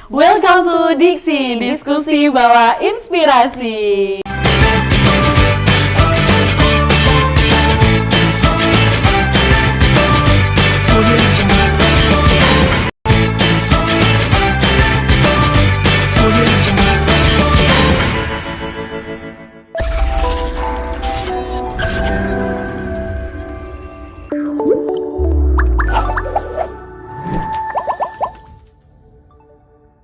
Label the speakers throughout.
Speaker 1: Welcome to Diksi, diskusi bawa inspirasi.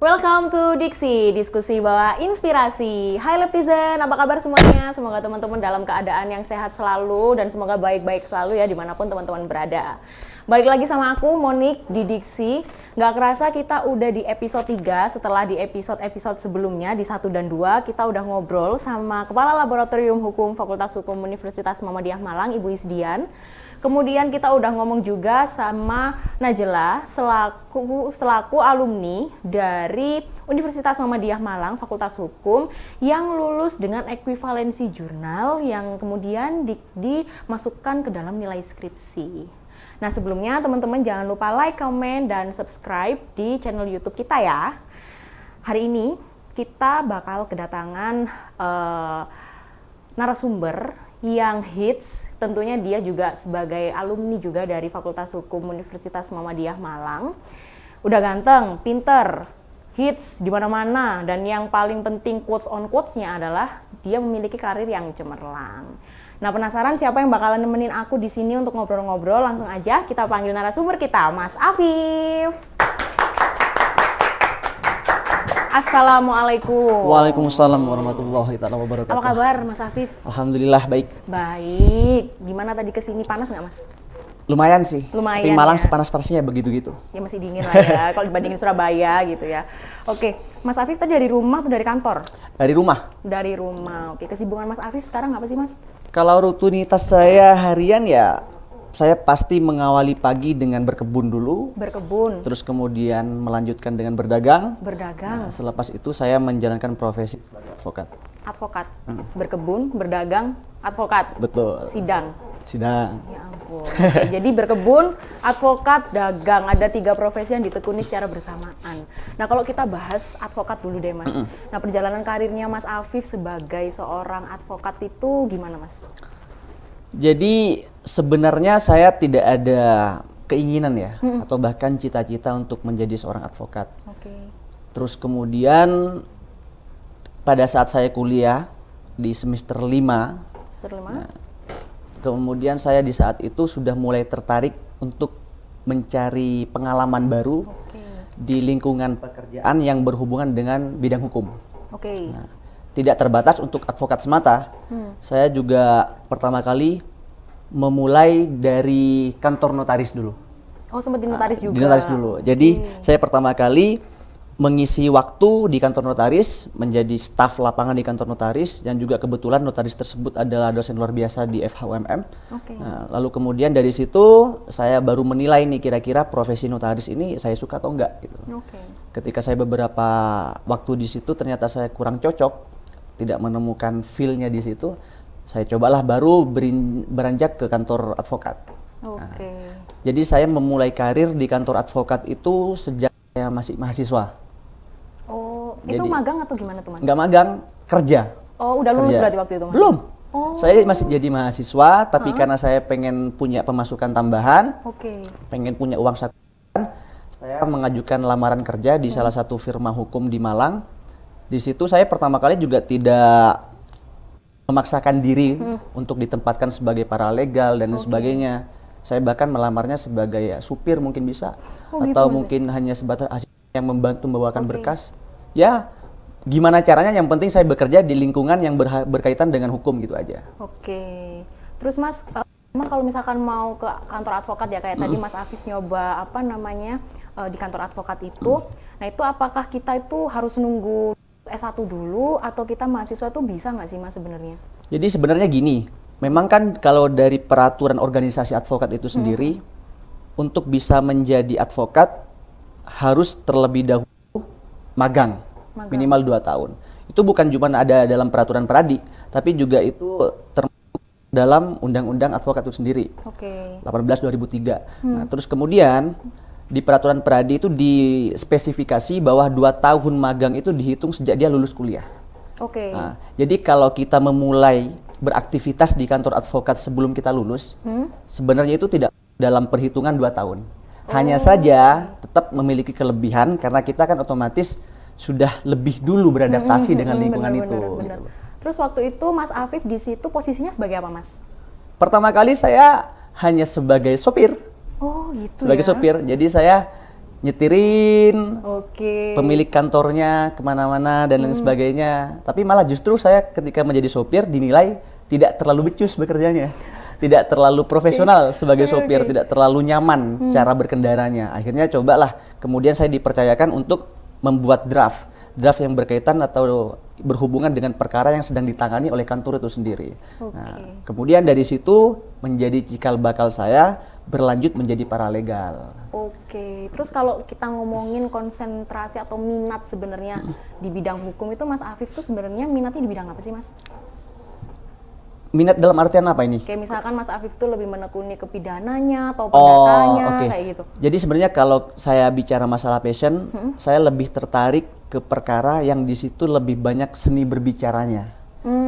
Speaker 1: Welcome to Diksi, diskusi bawa inspirasi. Hai Leptizen, apa kabar semuanya? Semoga teman-teman dalam keadaan yang sehat selalu dan semoga baik-baik selalu ya dimanapun teman-teman berada. Balik lagi sama aku, Monik di Diksi. Nggak kerasa kita udah di episode 3 setelah di episode-episode sebelumnya di 1 dan 2 kita udah ngobrol sama Kepala Laboratorium Hukum Fakultas Hukum Universitas Muhammadiyah Malang, Ibu Isdian. Kemudian kita udah ngomong juga sama Najla selaku alumni dari Universitas Muhammadiyah Malang Fakultas Hukum yang lulus dengan ekuivalensi jurnal yang kemudian dimasukkan ke dalam nilai skripsi. Nah sebelumnya teman-teman jangan lupa like, comment, dan subscribe di channel YouTube kita ya. Hari ini kita bakal kedatangan narasumber yang hits, tentunya dia juga sebagai alumni juga dari Fakultas Hukum Universitas Muhammadiyah Malang. Udah ganteng, pinter, hits di mana-mana, dan yang paling penting quotes on quotes-nya adalah dia memiliki karir yang cemerlang. Nah, penasaran siapa yang bakalan nemenin aku di sini untuk ngobrol-ngobrol? Langsung aja kita panggil narasumber kita, Mas Afif. Assalamualaikum.
Speaker 2: Waalaikumsalam warahmatullahi wabarakatuh.
Speaker 1: Apa kabar Mas Afif?
Speaker 2: Alhamdulillah baik.
Speaker 1: Baik. Gimana tadi kesini, panas nggak Mas?
Speaker 2: Lumayan sih.
Speaker 1: Lumayan.
Speaker 2: Tapi Malang
Speaker 1: ya?
Speaker 2: sepanas-panasnya begitu-gitu.
Speaker 1: Ya masih dingin lah ya, kalau dibandingin Surabaya gitu ya. Oke, Mas Afif tadi dari rumah atau dari kantor?
Speaker 2: Dari rumah.
Speaker 1: Dari rumah. Oke, kesibukan Mas Afif sekarang apa sih Mas?
Speaker 2: Kalau rutinitas saya harian ya, saya pasti mengawali pagi dengan berkebun dulu.
Speaker 1: Berkebun.
Speaker 2: Terus kemudian melanjutkan dengan berdagang.
Speaker 1: Berdagang.
Speaker 2: Nah, selepas itu saya menjalankan profesi sebagai advokat.
Speaker 1: Advokat. Berkebun, berdagang, advokat.
Speaker 2: Betul.
Speaker 1: Sidang. Ya ampun. Oke, jadi berkebun, advokat, dagang. Ada 3 profesi yang ditekuni secara bersamaan. Nah kalau kita bahas advokat dulu deh Mas. Nah perjalanan karirnya Mas Afif sebagai seorang advokat itu gimana Mas?
Speaker 2: Jadi sebenarnya saya tidak ada keinginan ya, atau bahkan cita-cita untuk menjadi seorang advokat.
Speaker 1: Oke.
Speaker 2: Terus kemudian pada saat saya kuliah di semester 5,
Speaker 1: Semester 5?
Speaker 2: nah, kemudian saya di saat itu sudah mulai tertarik untuk mencari pengalaman baru di lingkungan pekerjaan yang berhubungan dengan bidang hukum.
Speaker 1: Oke.
Speaker 2: Nah, tidak terbatas untuk advokat semata. Saya juga pertama kali memulai dari kantor notaris dulu.
Speaker 1: Oh sempat di notaris juga?
Speaker 2: Di notaris dulu. Jadi saya pertama kali mengisi waktu di kantor notaris, menjadi staf lapangan di kantor notaris, dan juga kebetulan notaris tersebut adalah dosen luar biasa di FHUMM. Nah, lalu kemudian dari situ saya baru menilai nih kira-kira profesi notaris ini saya suka atau enggak gitu. Ketika saya beberapa waktu di situ ternyata saya kurang cocok, tidak menemukan feel-nya di situ, saya cobalah baru beranjak ke kantor advokat. Nah, jadi saya memulai karir di kantor advokat itu sejak saya masih mahasiswa.
Speaker 1: Oh,
Speaker 2: Jadi,
Speaker 1: itu magang atau gimana tuh Mas?
Speaker 2: Nggak magang, kerja.
Speaker 1: Oh, udah lulus berarti waktu itu Mas?
Speaker 2: Belum.
Speaker 1: Oh.
Speaker 2: Saya masih jadi mahasiswa, tapi karena saya pengen punya pemasukan tambahan, pengen punya uang sakuan, saya mengajukan lamaran kerja di salah satu firma hukum di Malang. Di situ saya pertama kali juga tidak memaksakan diri untuk ditempatkan sebagai paralegal dan sebagainya. Saya bahkan melamarnya sebagai supir mungkin bisa, atau mungkin hanya sebatas asisten yang membantu membawakan berkas. Ya, gimana caranya? Yang penting saya bekerja di lingkungan yang berkaitan dengan hukum gitu aja.
Speaker 1: Terus Mas, emang kalau misalkan mau ke kantor advokat ya kayak tadi Mas Afif nyoba di kantor advokat itu, nah itu apakah kita itu harus nunggu S1 dulu atau kita mahasiswa tuh bisa nggak sih Mas sebenarnya?
Speaker 2: Jadi sebenarnya gini, memang kan kalau dari peraturan organisasi advokat itu sendiri, untuk bisa menjadi advokat harus terlebih dahulu magang. Minimal 2 tahun. Itu bukan cuma ada dalam peraturan Peradi, tapi juga itu termasuk dalam Undang-Undang Advokat itu sendiri. 18/2003. Nah, terus kemudian di peraturan Peradi itu dispesifikasi bahwa 2 tahun magang itu dihitung sejak dia lulus kuliah.
Speaker 1: Oke.
Speaker 2: Nah, jadi kalau kita memulai beraktivitas di kantor advokat sebelum kita lulus, sebenarnya itu tidak dalam perhitungan 2 tahun. Hanya saja tetap memiliki kelebihan karena kita kan otomatis sudah lebih dulu beradaptasi dengan lingkungan itu.
Speaker 1: Bener.
Speaker 2: Gitu.
Speaker 1: Terus waktu itu Mas Afif di situ posisinya sebagai apa, Mas?
Speaker 2: Pertama kali saya hanya sebagai sopir.
Speaker 1: Oh, gitu
Speaker 2: Sebagai
Speaker 1: ya.
Speaker 2: sopir, jadi saya nyetirin
Speaker 1: Oke.
Speaker 2: pemilik kantornya kemana-mana dan lain sebagainya. Tapi malah justru saya ketika menjadi sopir dinilai tidak terlalu becus bekerjanya, tidak terlalu profesional sebagai sopir, tidak terlalu nyaman cara berkendaranya. Akhirnya cobalah, kemudian saya dipercayakan untuk membuat draft yang berkaitan atau berhubungan dengan perkara yang sedang ditangani oleh kantor itu sendiri. Nah, kemudian dari situ menjadi cikal bakal saya berlanjut menjadi paralegal.
Speaker 1: Oke, terus kalau kita ngomongin konsentrasi atau minat sebenarnya di bidang hukum itu Mas Afif tuh sebenarnya minatnya di bidang apa sih, Mas?
Speaker 2: Minat dalam artian apa ini?
Speaker 1: Kayak misalkan Mas Afif tuh lebih menekuni ke pidananya atau perdatanya, kayak gitu.
Speaker 2: Jadi sebenarnya kalau saya bicara masalah passion, saya lebih tertarik ke perkara yang di situ lebih banyak seni berbicaranya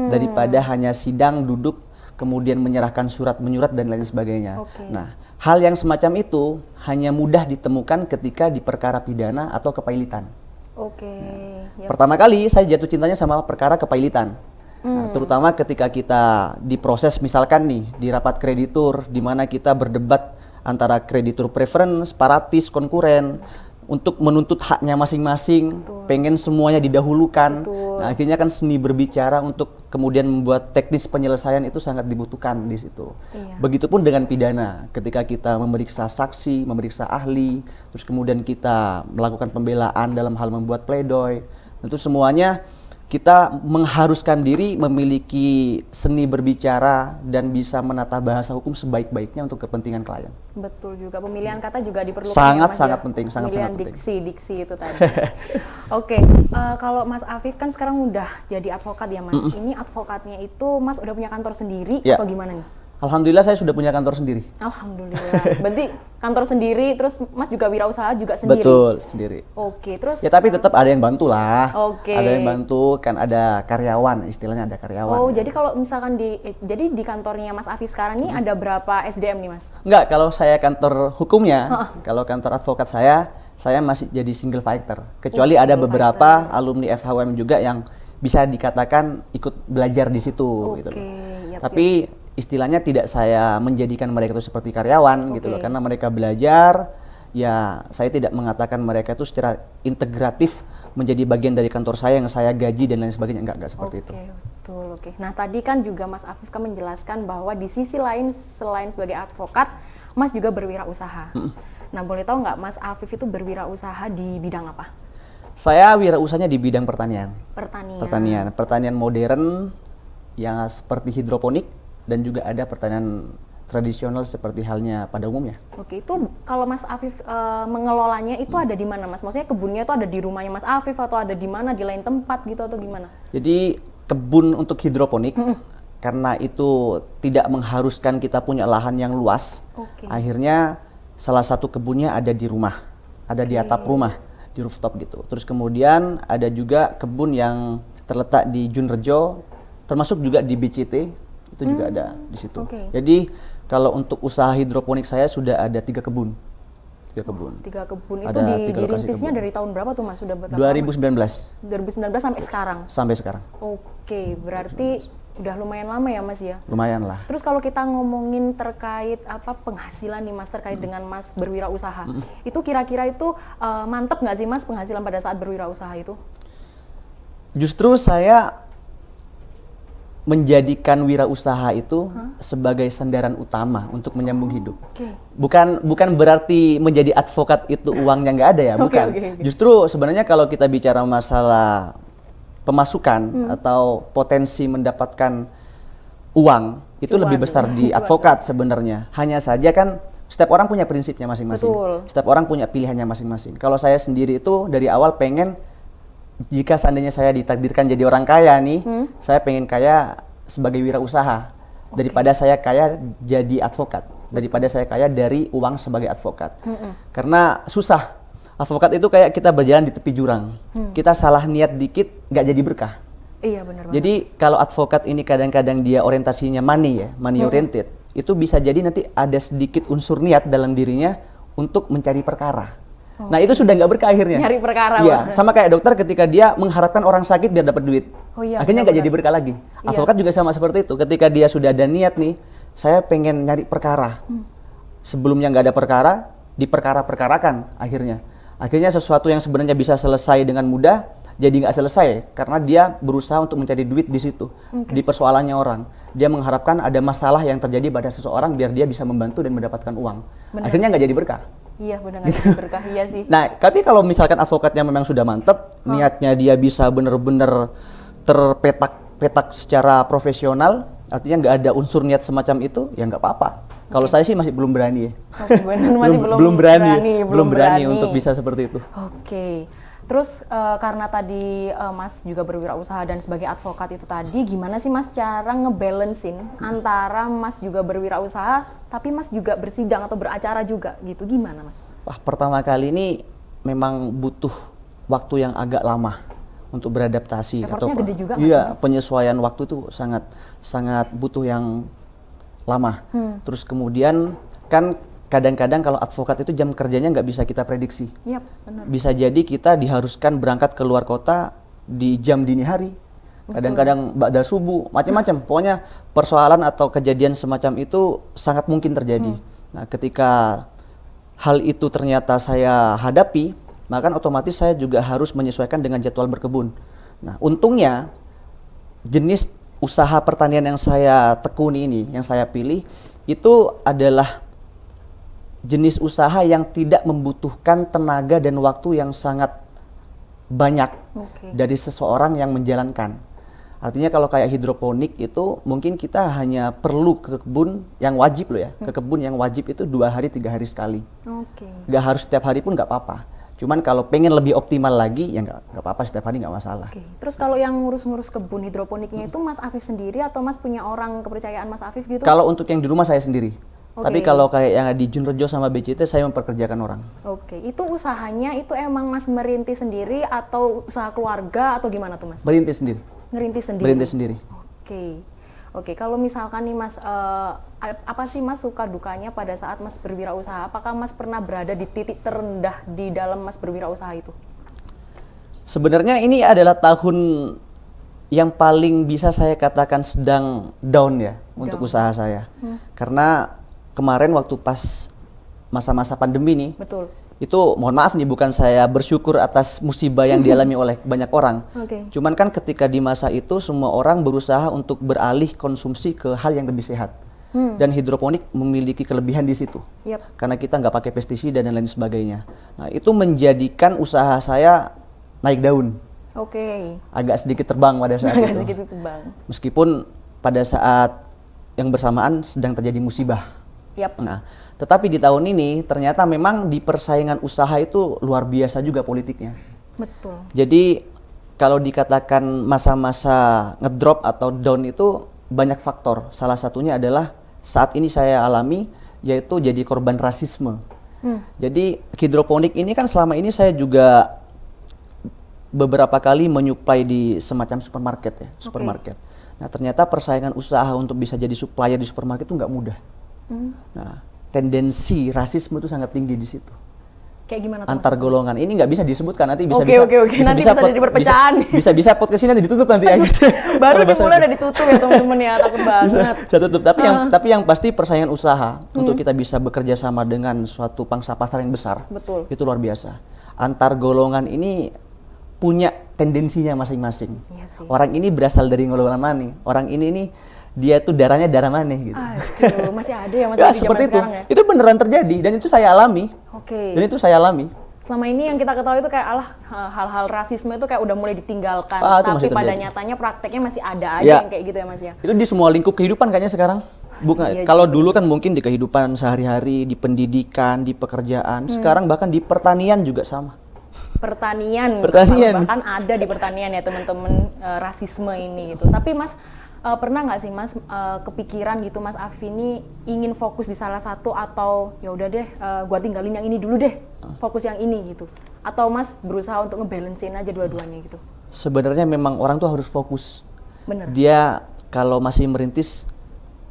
Speaker 2: daripada hanya sidang, duduk, kemudian menyerahkan surat menyurat dan lain sebagainya. Nah, hal yang semacam itu hanya mudah ditemukan ketika di perkara pidana atau kepailitan. Pertama kali saya jatuh cintanya sama perkara kepailitan. Nah, terutama ketika kita diproses misalkan nih di rapat kreditur di mana kita berdebat antara kreditur preference, paratis, konkuren untuk menuntut haknya masing-masing, pengen semuanya didahulukan. Nah, akhirnya kan seni berbicara untuk kemudian membuat teknis penyelesaian itu sangat dibutuhkan di situ. Begitupun dengan pidana, ketika kita memeriksa saksi, memeriksa ahli, terus kemudian kita melakukan pembelaan dalam hal membuat pledoi, tentu semuanya kita mengharuskan diri memiliki seni berbicara dan bisa menata bahasa hukum sebaik-baiknya untuk kepentingan klien.
Speaker 1: Betul juga, pemilihan kata juga diperlukan.
Speaker 2: Sangat penting, sangat penting.
Speaker 1: Diksi itu tadi. Oke, kalau Mas Afif kan sekarang udah jadi advokat ya Mas. Ini advokatnya itu Mas udah punya kantor sendiri atau gimana nih?
Speaker 2: Alhamdulillah saya sudah punya kantor sendiri.
Speaker 1: Alhamdulillah. Berarti kantor sendiri, terus Mas juga wirausaha juga sendiri?
Speaker 2: Betul, sendiri.
Speaker 1: Oke, terus?
Speaker 2: Ya tapi tetap ada yang bantu lah.
Speaker 1: Oke.
Speaker 2: Ada yang bantu, kan ada karyawan, istilahnya ada karyawan.
Speaker 1: Oh, jadi kalau misalkan jadi di kantornya Mas Afif sekarang nih ada berapa SDM nih Mas?
Speaker 2: Enggak, kalau saya kantor hukumnya, kalau kantor advokat saya masih jadi single fighter. Kecuali ada beberapa alumni FHUM juga yang bisa dikatakan ikut belajar di situ gitu loh. Tapi istilahnya tidak saya menjadikan mereka itu seperti karyawan gitu loh, karena mereka belajar, ya saya tidak mengatakan mereka itu secara integratif menjadi bagian dari kantor saya yang saya gaji dan lain sebagainya, enggak seperti itu.
Speaker 1: Betul, Nah tadi kan juga Mas Afif kan menjelaskan bahwa di sisi lain selain sebagai advokat, Mas juga berwirausaha. Nah boleh tahu nggak Mas Afif itu berwirausaha di bidang apa?
Speaker 2: Saya wirausahanya di bidang pertanian. Pertanian modern yang seperti hidroponik, dan juga ada pertanian tradisional seperti halnya pada umumnya.
Speaker 1: Oke, itu kalau Mas Afif mengelolanya itu ada di mana Mas? Maksudnya kebunnya itu ada di rumahnya Mas Afif atau ada di mana, di lain tempat gitu atau gimana?
Speaker 2: Jadi kebun untuk hidroponik, karena itu tidak mengharuskan kita punya lahan yang luas, akhirnya salah satu kebunnya ada di rumah, ada di atap rumah, di rooftop gitu. Terus kemudian ada juga kebun yang terletak di Junrejo, termasuk juga di BCT, itu juga ada di situ. Jadi kalau untuk usaha hidroponik saya sudah ada 3 kebun. 3 kebun.
Speaker 1: 3 kebun itu dirintisnya dari tahun berapa tuh Mas? Sudah berapa?
Speaker 2: 2019.
Speaker 1: 2019 sampai sekarang.
Speaker 2: Sampai sekarang.
Speaker 1: Oke, berarti udah lumayan lama ya Mas ya?
Speaker 2: Lumayan lah.
Speaker 1: Terus kalau kita ngomongin terkait penghasilan nih Mas, terkait dengan Mas berwirausaha, itu kira-kira itu mantep nggak sih Mas penghasilan pada saat berwirausaha itu?
Speaker 2: Justru saya menjadikan wirausaha itu sebagai sandaran utama untuk menyambung hidup. Bukan berarti menjadi advokat itu uangnya nggak ada ya, bukan. Justru sebenarnya kalau kita bicara masalah pemasukan atau potensi mendapatkan uang itu lebih besar di advokat sebenarnya. Hanya saja kan setiap orang punya prinsipnya masing-masing. Setiap orang punya pilihannya masing-masing. Kalau saya sendiri itu dari awal pengen, jika seandainya saya ditakdirkan jadi orang kaya nih, saya pengen kaya sebagai wirausaha daripada saya kaya jadi advokat daripada saya kaya dari uang sebagai advokat. Karena susah. Advokat itu kayak kita berjalan di tepi jurang. Kita salah niat dikit, nggak jadi berkah.
Speaker 1: Iya benar banget.
Speaker 2: Jadi kalau advokat ini kadang-kadang dia orientasinya money ya, money oriented, itu bisa jadi nanti ada sedikit unsur niat dalam dirinya untuk mencari perkara. Nah itu sudah nggak berkah akhirnya.
Speaker 1: Nyari perkara.
Speaker 2: Iya, sama kayak dokter ketika dia mengharapkan orang sakit biar dapat duit.
Speaker 1: Oh iya,
Speaker 2: akhirnya nggak
Speaker 1: benar-benar.
Speaker 2: jadi berkah lagi. Advokat juga sama seperti itu. Ketika dia sudah ada niat nih, saya pengen nyari perkara. Sebelumnya nggak ada perkara, diperkara-perkarakan akhirnya. Akhirnya sesuatu yang sebenarnya bisa selesai dengan mudah, jadi nggak selesai karena dia berusaha untuk mencari duit di situ, di persoalannya orang. Dia mengharapkan ada masalah yang terjadi pada seseorang biar dia bisa membantu dan mendapatkan uang.
Speaker 1: Benar.
Speaker 2: Akhirnya nggak jadi berkah.
Speaker 1: Iya benar, nggak jadi berkah. Iya sih.
Speaker 2: Nah, tapi kalau misalkan advokatnya memang sudah mantep, niatnya dia bisa benar-benar terpetak-petak secara profesional, artinya nggak ada unsur niat semacam itu, ya nggak apa-apa. Kalau saya sih masih belum berani ya.
Speaker 1: Oke, benar, masih belum
Speaker 2: berani untuk bisa seperti itu.
Speaker 1: Oke. Terus karena tadi Mas juga berwirausaha dan sebagai advokat itu tadi, gimana sih Mas cara ngebalancein antara Mas juga berwirausaha, tapi Mas juga bersidang atau beracara juga gitu, gimana Mas?
Speaker 2: Wah, pertama kali ini memang butuh waktu yang agak lama untuk beradaptasi.
Speaker 1: Effortnya gede juga nggak
Speaker 2: iya,
Speaker 1: sih, Mas?
Speaker 2: penyesuaian waktu itu sangat butuh yang lama. Terus kemudian kan kadang-kadang kalau advokat itu jam kerjanya nggak bisa kita prediksi.
Speaker 1: Iya, benar.
Speaker 2: Bisa jadi kita diharuskan berangkat ke luar kota di jam dini hari. Kadang-kadang ba'da subuh, macam-macam. Pokoknya persoalan atau kejadian semacam itu sangat mungkin terjadi. Nah, ketika hal itu ternyata saya hadapi, maka otomatis saya juga harus menyesuaikan dengan jadwal berkebun. Nah, untungnya jenis usaha pertanian yang saya tekuni ini, yang saya pilih, itu adalah jenis usaha yang tidak membutuhkan tenaga dan waktu yang sangat banyak dari seseorang yang menjalankan. Artinya kalau kayak hidroponik itu mungkin kita hanya perlu ke kebun yang wajib loh ya, ke kebun yang wajib itu 2 hari 3 hari sekali. Nggak harus setiap hari pun nggak apa-apa. Cuman kalau pengen lebih optimal lagi ya nggak apa-apa, setiap hari nggak masalah.
Speaker 1: Terus kalau yang ngurus-ngurus kebun hidroponiknya itu Mas Afif sendiri atau Mas punya orang kepercayaan Mas Afif gitu?
Speaker 2: Kalau untuk yang di rumah saya sendiri. Tapi kalau kayak yang di Junrejo sama BCT saya memperkerjakan orang.
Speaker 1: Oke, itu usahanya itu emang Mas merintis sendiri atau usaha keluarga atau gimana tuh Mas?
Speaker 2: Merintis sendiri.
Speaker 1: Ngerintis sendiri?
Speaker 2: Merintis sendiri.
Speaker 1: Oke, kalau misalkan nih Mas, apa sih Mas suka dukanya pada saat Mas berwirausaha? Apakah Mas pernah berada di titik terendah di dalam Mas berwirausaha itu?
Speaker 2: Sebenarnya ini adalah tahun yang paling bisa saya katakan sedang down ya untuk usaha saya. Karena kemarin waktu pas masa-masa pandemi nih, itu mohon maaf nih bukan saya bersyukur atas musibah yang dialami oleh banyak orang. Cuman kan ketika di masa itu semua orang berusaha untuk beralih konsumsi ke hal yang lebih sehat. Dan hidroponik memiliki kelebihan di situ. Karena kita nggak pakai pestisida dan lain sebagainya. Nah, itu menjadikan usaha saya naik daun. Agak sedikit terbang pada saat itu. Meskipun pada saat yang bersamaan sedang terjadi musibah. Nah, tetapi di tahun ini ternyata memang di persaingan usaha itu luar biasa juga politiknya.
Speaker 1: Betul.
Speaker 2: Jadi kalau dikatakan masa-masa ngedrop atau down itu banyak faktor. Salah satunya adalah saat ini saya alami yaitu jadi korban rasisme. Jadi hidroponik ini kan selama ini saya juga beberapa kali menyuplai di semacam supermarket ya, supermarket. Nah, ternyata persaingan usaha untuk bisa jadi supplier di supermarket itu nggak mudah. Nah, tendensi rasisme itu sangat tinggi di situ.
Speaker 1: Kayak gimana tuh?
Speaker 2: Antar golongan ini nggak bisa disebutkan, nanti bisa
Speaker 1: nanti bisa jadi perpecahan.
Speaker 2: Bisa podcast ini nanti ditutup nanti ya.
Speaker 1: Baru dimulai udah ditutup ya teman-teman ya, takut banget.
Speaker 2: Bisa tutup. Tapi yang pasti persaingan usaha untuk kita bisa bekerja sama dengan suatu pangsa pasar yang besar. Itu luar biasa. Antar golongan ini punya tendensinya masing-masing. Orang ini berasal dari golongan mana nih? Orang ini nih dia tuh darahnya darah mana gitu.
Speaker 1: Aduh, masih ada ya
Speaker 2: ya, seperti itu. Ya? Itu beneran terjadi dan itu saya alami. Dan itu saya alami.
Speaker 1: Selama ini yang kita ketahui itu kayak hal-hal rasisme itu kayak udah mulai ditinggalkan. Tapi pada nyatanya prakteknya masih ada aja yang kayak gitu ya Mas ya.
Speaker 2: Itu di semua lingkup kehidupan kayaknya sekarang. Bukan. Kalau dulu kan mungkin di kehidupan sehari-hari, di pendidikan, di pekerjaan. Sekarang bahkan di pertanian juga sama.
Speaker 1: Pertanian. Bahkan ada di pertanian ya teman-teman rasisme ini gitu. Tapi Mas pernah nggak sih Mas kepikiran gitu Mas Afif ini ingin fokus di salah satu atau ya udah deh gua tinggalin yang ini dulu deh, fokus yang ini gitu. Atau Mas berusaha untuk ngebalancein aja dua-duanya gitu.
Speaker 2: Sebenarnya memang orang tuh harus fokus.
Speaker 1: Bener.
Speaker 2: Dia kalau masih merintis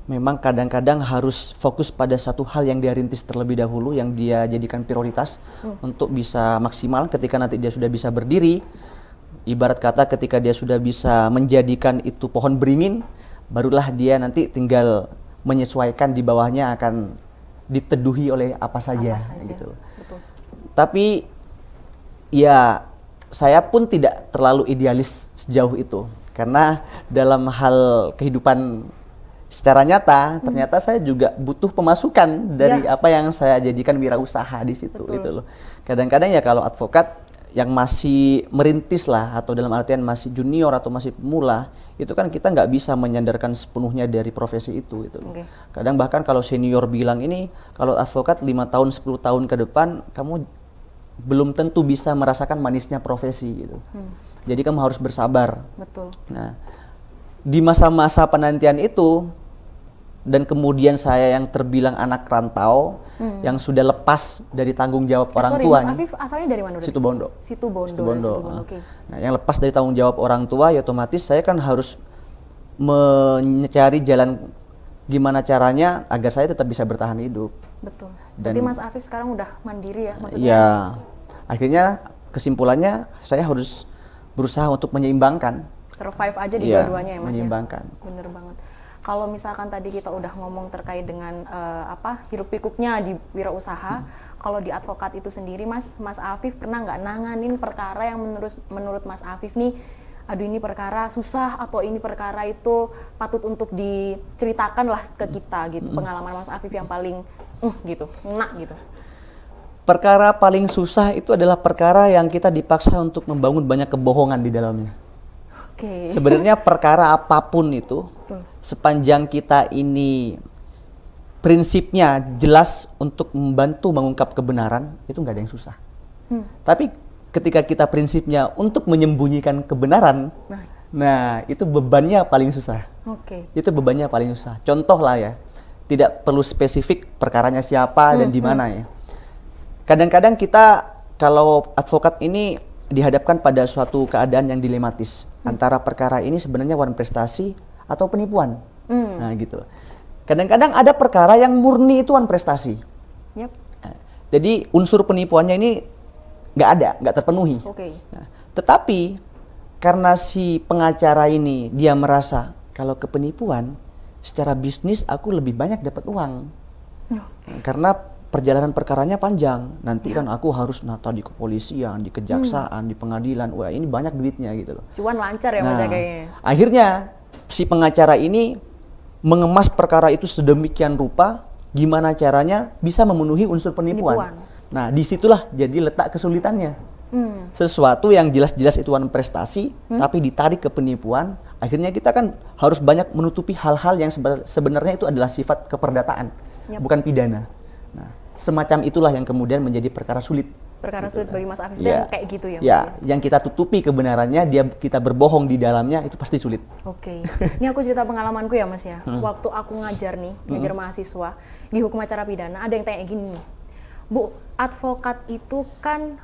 Speaker 2: memang kadang-kadang harus fokus pada satu hal yang dia rintis terlebih dahulu, yang dia jadikan prioritas untuk bisa maksimal. Ketika nanti dia sudah bisa berdiri, ibarat kata ketika dia sudah bisa menjadikan itu pohon beringin, barulah dia nanti tinggal menyesuaikan di bawahnya akan diteduhi oleh apa saja. Gitu.
Speaker 1: Betul.
Speaker 2: Tapi ya saya pun tidak terlalu idealis sejauh itu, karena dalam hal kehidupan secara nyata ternyata saya juga butuh pemasukan dari apa yang saya jadikan wirausaha di situ. Gitu loh. Kadang-kadang ya kalau advokat yang masih merintis lah, atau dalam artian masih junior atau masih pemula, itu kan kita nggak bisa menyandarkan sepenuhnya dari profesi itu gitu. Kadang bahkan kalau senior bilang ini, kalau advokat 5 tahun 10 tahun ke depan kamu belum tentu bisa merasakan manisnya profesi gitu. Jadi kamu harus bersabar.
Speaker 1: Betul.
Speaker 2: Nah, di masa-masa penantian itu, dan kemudian saya yang terbilang anak rantau yang sudah lepas dari tanggung jawab orang tua.
Speaker 1: Mas Afif asalnya dari mana?
Speaker 2: Situbondo.
Speaker 1: Situbondo. Okay.
Speaker 2: Nah, yang lepas dari tanggung jawab orang tua, ya otomatis saya kan harus mencari jalan gimana caranya agar saya tetap bisa bertahan hidup.
Speaker 1: Betul. Berarti Mas Afif sekarang udah mandiri ya maksudnya?
Speaker 2: Iya. Akhirnya kesimpulannya saya harus berusaha untuk menyeimbangkan.
Speaker 1: Survive aja di dua-duanya ya Mas.
Speaker 2: Menyeimbangkan.
Speaker 1: Ya? Bener banget. Kalau misalkan tadi kita udah ngomong terkait dengan hiruk pikuknya di wirausaha, kalau di advokat itu sendiri Mas Afif pernah nggak nanganin perkara yang menurut Mas Afif nih, aduh ini perkara susah atau ini perkara itu patut untuk diceritakan lah ke kita gitu, pengalaman Mas Afif yang paling gitu, enak gitu.
Speaker 2: Perkara paling susah itu adalah perkara yang kita dipaksa untuk membangun banyak kebohongan di dalamnya. Sebenarnya perkara apapun itu, sepanjang kita ini prinsipnya jelas untuk membantu mengungkap kebenaran, itu nggak ada yang susah. Tapi ketika kita prinsipnya untuk menyembunyikan kebenaran, nah itu bebannya paling susah. Itu bebannya paling susah. Contoh lah ya, tidak perlu spesifik perkaranya siapa dan di mana ya. Kadang-kadang kita kalau advokat ini dihadapkan pada suatu keadaan yang dilematis antara perkara ini sebenarnya wan prestasi atau penipuan. Nah gitu. Kadang-kadang ada perkara yang murni itu wan prestasi. Nah, jadi unsur penipuannya ini nggak terpenuhi. Nah, tetapi karena si pengacara ini dia merasa kalau ke penipuan secara bisnis aku lebih banyak dapat uang. Karena perjalanan perkaranya panjang, nanti kan aku harus nata di kepolisian, di kejaksaan, di pengadilan, wah ini banyak duitnya gitu loh.
Speaker 1: Cuan lancar ya Mas ya kayaknya.
Speaker 2: Akhirnya si pengacara ini mengemas perkara itu sedemikian rupa, gimana caranya bisa memenuhi unsur penipuan. Nah disitulah jadi letak kesulitannya. Sesuatu yang jelas-jelas itu wan prestasi, tapi ditarik ke penipuan, akhirnya kita kan harus banyak menutupi hal-hal yang sebenarnya itu adalah sifat keperdataan, bukan pidana. Nah, semacam itulah yang kemudian menjadi perkara sulit. Perkara sulit
Speaker 1: bagi Mas Afif dan kayak gitu ya Mas?
Speaker 2: Ya, yang kita tutupi kebenarannya, kita berbohong di dalamnya, itu pasti sulit.
Speaker 1: Ini aku cerita pengalamanku ya Mas ya. Waktu aku ngajar mahasiswa di hukum acara pidana, ada yang tanya gini nih, Bu, advokat itu kan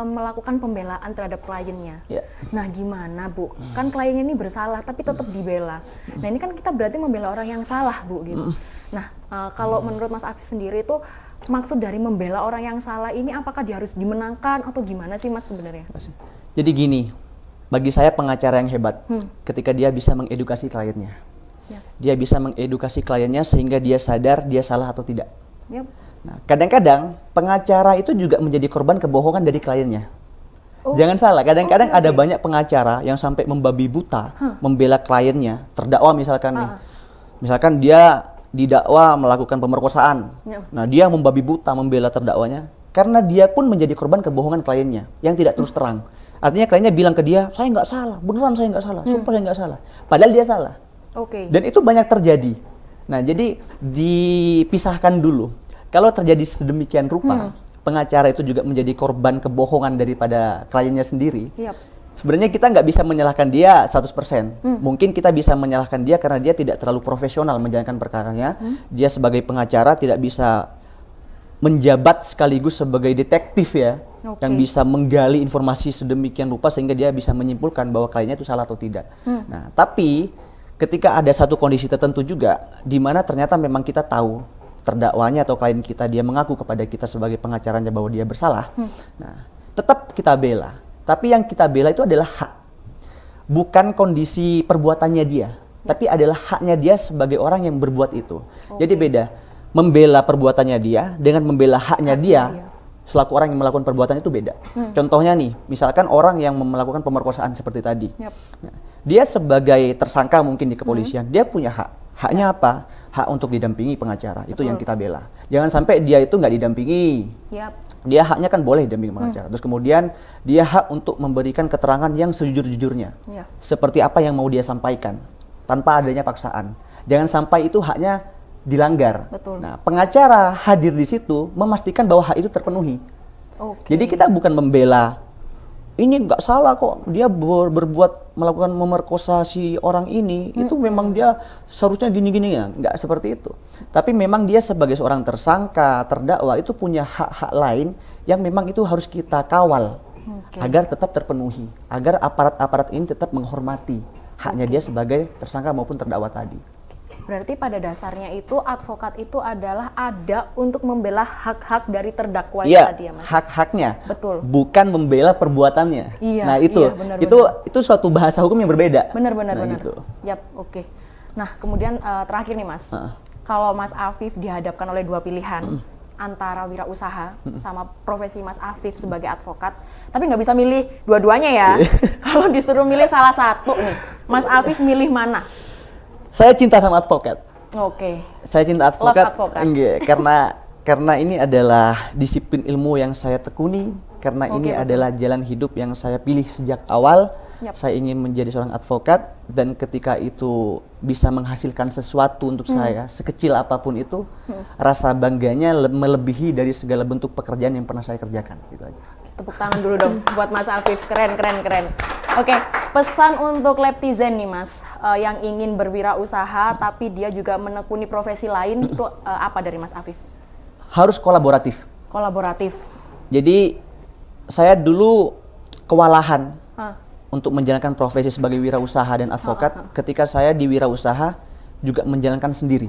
Speaker 1: melakukan pembelaan terhadap kliennya. Nah gimana Bu, kan kliennya ini bersalah tapi tetap dibela. Nah ini kan kita berarti membela orang yang salah Bu gitu. Nah kalau menurut Mas Afif sendiri itu maksud dari membela orang yang salah ini apakah dia harus dimenangkan atau gimana sih Mas sebenarnya?
Speaker 2: Jadi gini, bagi saya pengacara yang hebat ketika dia bisa mengedukasi kliennya. Dia bisa mengedukasi kliennya sehingga dia sadar dia salah atau tidak. Nah, kadang-kadang pengacara itu juga menjadi korban kebohongan dari kliennya. Jangan salah, kadang-kadang ada banyak pengacara yang sampai membabi buta membela kliennya, terdakwa misalkan nih. Misalkan dia didakwa melakukan pemerkosaan. Nah, dia membabi buta membela terdakwanya karena dia pun menjadi korban kebohongan kliennya yang tidak terus terang. Artinya kliennya bilang ke dia, "Saya nggak salah, beneran saya nggak salah, sumpah saya nggak salah." Padahal dia salah. Dan itu banyak terjadi. Nah, jadi dipisahkan dulu. Kalau terjadi sedemikian rupa, pengacara itu juga menjadi korban kebohongan daripada kliennya sendiri. sebenarnya kita nggak bisa menyalahkan dia 100%. Mungkin kita bisa menyalahkan dia karena dia tidak terlalu profesional menjalankan perkaranya. Dia sebagai pengacara tidak bisa menjabat sekaligus sebagai detektif ya, yang bisa menggali informasi sedemikian rupa sehingga dia bisa menyimpulkan bahwa kliennya itu salah atau tidak. Nah, tapi ketika ada satu kondisi tertentu juga di mana ternyata memang kita tahu terdakwanya atau klien kita dia mengaku kepada kita sebagai pengacaranya bahwa dia bersalah. Nah, tetap kita bela. Tapi yang kita bela itu adalah hak. Bukan kondisi perbuatannya dia, tapi adalah haknya dia sebagai orang yang berbuat itu. Jadi beda. Membela perbuatannya dia dengan membela haknya dia selaku orang yang melakukan perbuatan itu beda. Contohnya nih, misalkan orang yang melakukan pemerkosaan seperti tadi. Nah, dia sebagai tersangka mungkin di kepolisian, dia punya hak. Haknya apa? Hak untuk didampingi pengacara. Itu yang kita bela. Jangan sampai dia itu nggak didampingi. Dia haknya kan boleh didampingi pengacara. Terus kemudian dia hak untuk memberikan keterangan yang sejujur-jujurnya. Seperti apa yang mau dia sampaikan tanpa adanya paksaan. Jangan sampai itu haknya dilanggar. Nah, pengacara hadir di situ memastikan bahwa hak itu terpenuhi. Jadi kita bukan membela ini nggak salah kok, dia berbuat melakukan memerkosa si orang ini, itu memang dia seharusnya gini-gini ya, nggak seperti itu. Tapi memang dia sebagai seorang tersangka, terdakwa itu punya hak-hak lain yang memang itu harus kita kawal agar tetap terpenuhi, agar aparat-aparat ini tetap menghormati haknya dia sebagai tersangka maupun terdakwa tadi.
Speaker 1: Berarti pada dasarnya itu advokat itu adalah ada untuk membela hak-hak dari terdakwa tadi ya, Mas?
Speaker 2: Hak-haknya.
Speaker 1: Betul.
Speaker 2: Bukan membela perbuatannya. Nah, itu itu suatu bahasa hukum yang berbeda.
Speaker 1: Benar.
Speaker 2: Gitu.
Speaker 1: Yap, oke. Nah, kemudian terakhir nih, Mas. Kalau Mas Afif dihadapkan oleh dua pilihan antara wirausaha sama profesi Mas Afif sebagai advokat, tapi nggak bisa milih dua-duanya ya. Kalau disuruh milih salah satu nih, Mas Afif milih mana?
Speaker 2: Saya cinta sama advokat. Saya cinta advokat. Enggak, karena ini adalah disiplin ilmu yang saya tekuni, karena ini adalah jalan hidup yang saya pilih sejak awal. Saya ingin menjadi seorang advokat dan ketika itu bisa menghasilkan sesuatu untuk saya, sekecil apapun itu, rasa bangganya melebihi dari segala bentuk pekerjaan yang pernah saya kerjakan. Gitu aja.
Speaker 1: Tepuk tangan dulu dong buat Mas Afif, keren. Oke, pesan untuk Leptizen nih Mas, yang ingin berwirausaha tapi dia juga menekuni profesi lain, itu apa dari Mas Afif?
Speaker 2: Harus kolaboratif. Jadi saya dulu kewalahan untuk menjalankan profesi sebagai wirausaha dan advokat ketika saya di wirausaha juga menjalankan sendiri.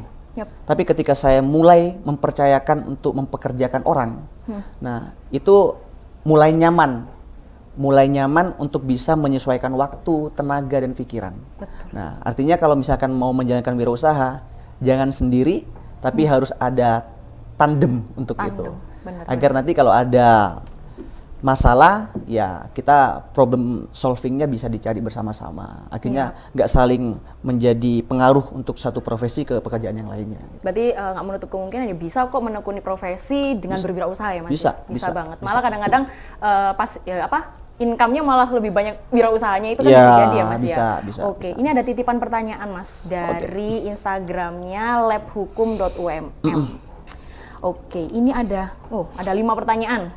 Speaker 2: Tapi ketika saya mulai mempercayakan untuk mempekerjakan orang, nah itu mulai nyaman untuk bisa menyesuaikan waktu, tenaga, dan pikiran. Nah, artinya kalau misalkan mau menjalankan wirausaha, jangan sendiri, tapi harus ada tandem untuk itu. Agar nanti kalau ada masalah, ya kita problem solvingnya bisa dicari bersama-sama. Akhirnya nggak saling menjadi pengaruh untuk satu profesi ke pekerjaan yang lainnya.
Speaker 1: Berarti nggak menutup kemungkinan ya bisa kok menekuni profesi dengan berwirausaha ya Mas?
Speaker 2: Bisa
Speaker 1: banget. Malah kadang-kadang income-nya malah lebih banyak wirausahanya itu kan bisa jadi ya Mas
Speaker 2: bisa.
Speaker 1: Oke, ini ada titipan pertanyaan Mas dari Instagramnya labhukum.umm. Oke, ini ada 5 pertanyaan.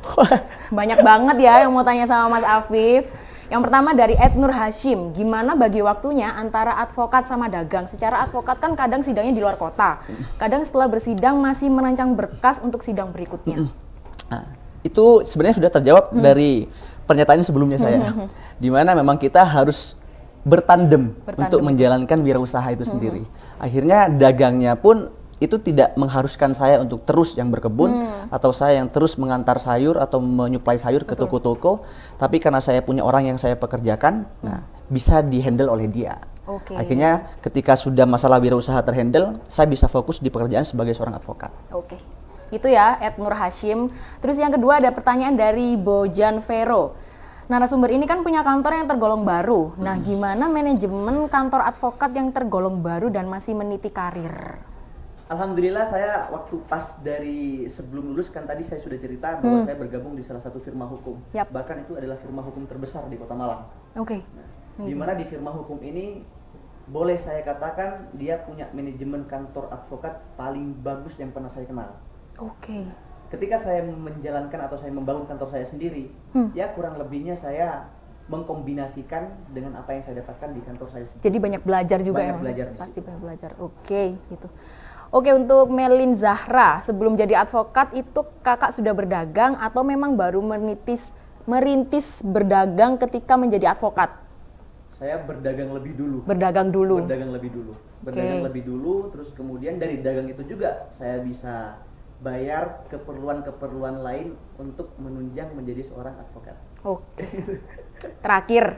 Speaker 1: Banyak banget ya yang mau tanya sama Mas Afif. Yang pertama dari Nur Hashim, gimana bagi waktunya antara advokat sama dagang? Secara advokat kan kadang sidangnya di luar kota, kadang setelah bersidang masih merancang berkas untuk sidang berikutnya.
Speaker 2: Nah, itu sebenarnya sudah terjawab dari pernyataan sebelumnya saya, di mana memang kita harus bertandem untuk menjalankan wirausaha itu sendiri. Akhirnya dagangnya pun itu tidak mengharuskan saya untuk terus yang berkebun atau saya yang terus mengantar sayur atau menyuplai sayur ke toko-toko, tapi karena saya punya orang yang saya pekerjakan, nah bisa dihandle oleh dia. Akhirnya ketika sudah masalah wirausaha terhandle, saya bisa fokus di pekerjaan sebagai seorang advokat.
Speaker 1: Itu ya, Nur Hashim. Terus yang kedua ada pertanyaan dari Bojan Vero. Narasumber ini kan punya kantor yang tergolong baru. Nah, gimana manajemen kantor advokat yang tergolong baru dan masih meniti karir?
Speaker 2: Alhamdulillah saya waktu pas dari sebelum lulus kan tadi saya sudah cerita bahwa saya bergabung di salah satu firma hukum. Bahkan itu adalah firma hukum terbesar di Kota Malang. Di mana di firma hukum ini boleh saya katakan dia punya manajemen kantor advokat paling bagus yang pernah saya kenal. Ketika saya menjalankan atau saya membangun kantor saya sendiri, ya kurang lebihnya saya mengkombinasikan dengan apa yang saya dapatkan di kantor saya sendiri.
Speaker 1: Jadi banyak belajar juga
Speaker 2: Banyak
Speaker 1: emang?
Speaker 2: belajar di
Speaker 1: Pasti
Speaker 2: situ.
Speaker 1: banyak belajar, oke gitu. Oke, untuk Melin Zahra, sebelum jadi advokat itu kakak sudah berdagang atau memang baru merintis berdagang ketika menjadi advokat?
Speaker 2: Saya berdagang lebih dulu.
Speaker 1: Berdagang dulu.
Speaker 2: Berdagang lebih dulu, terus kemudian dari dagang itu juga saya bisa bayar keperluan-keperluan lain untuk menunjang menjadi seorang advokat.
Speaker 1: Oke. Terakhir,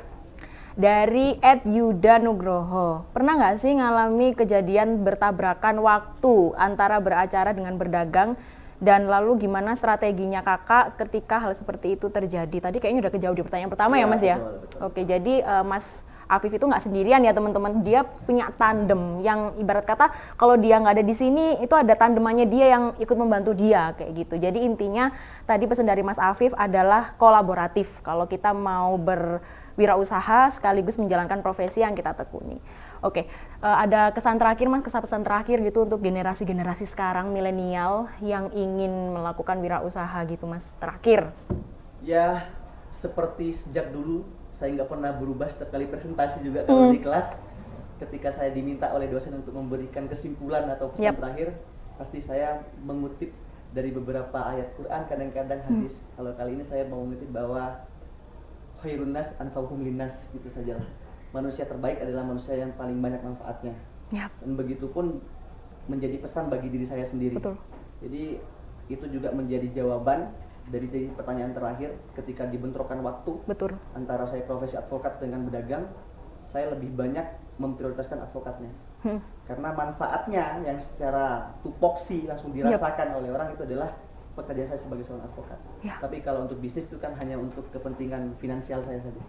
Speaker 1: dari Yuda Nugroho, pernah nggak sih ngalami kejadian bertabrakan waktu antara beracara dengan berdagang, dan lalu gimana strateginya kakak ketika hal seperti itu terjadi? Tadi kayaknya udah kejawab di pertanyaan pertama ya Mas ya?
Speaker 2: Betul.
Speaker 1: Oke, jadi Mas Afif itu nggak sendirian ya teman-teman, dia punya tandem yang ibarat kata kalau dia nggak ada di sini itu ada tandemannya dia yang ikut membantu dia kayak gitu. Jadi intinya tadi pesan dari Mas Afif adalah kolaboratif kalau kita mau berwirausaha sekaligus menjalankan profesi yang kita tekuni. Oke, ada kesan terakhir Mas, kesan-pesan terakhir gitu untuk generasi-generasi sekarang milenial yang ingin melakukan wirausaha gitu Mas, terakhir.
Speaker 2: Ya, seperti sejak dulu saya nggak pernah berubah setiap kali presentasi juga kalau di kelas. Ketika saya diminta oleh dosen untuk memberikan kesimpulan atau pesan terakhir, pasti saya mengutip dari beberapa ayat Quran, kadang-kadang hadis. Kalau kali ini saya mau mengutip bahwa khairun nas anfa'uhum linnas, gitu sajalah. Manusia terbaik adalah manusia yang paling banyak manfaatnya. Dan begitu pun menjadi pesan bagi diri saya sendiri.
Speaker 1: Betul.
Speaker 2: Jadi itu juga menjadi jawaban dari pertanyaan terakhir, ketika dibentrokan waktu antara saya profesi advokat dengan berdagang, saya lebih banyak memprioritaskan advokatnya. Karena manfaatnya yang secara tupoksi langsung dirasakan oleh orang itu adalah pekerjaan saya sebagai seorang advokat. Tapi kalau untuk bisnis itu kan hanya untuk kepentingan finansial saya saja.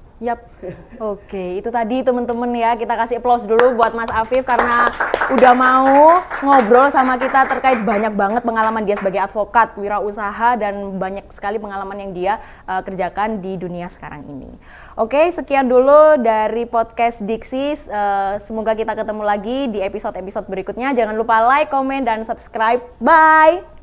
Speaker 1: Oke, itu tadi teman-teman ya, kita kasih applause dulu buat Mas Afif karena udah mau ngobrol sama kita terkait banyak banget pengalaman dia sebagai advokat, wirausaha, dan banyak sekali pengalaman yang dia kerjakan di dunia sekarang ini. Oke, sekian dulu dari podcast Dixis. Semoga kita ketemu lagi di episode-episode berikutnya. Jangan lupa like, komen, dan subscribe. Bye!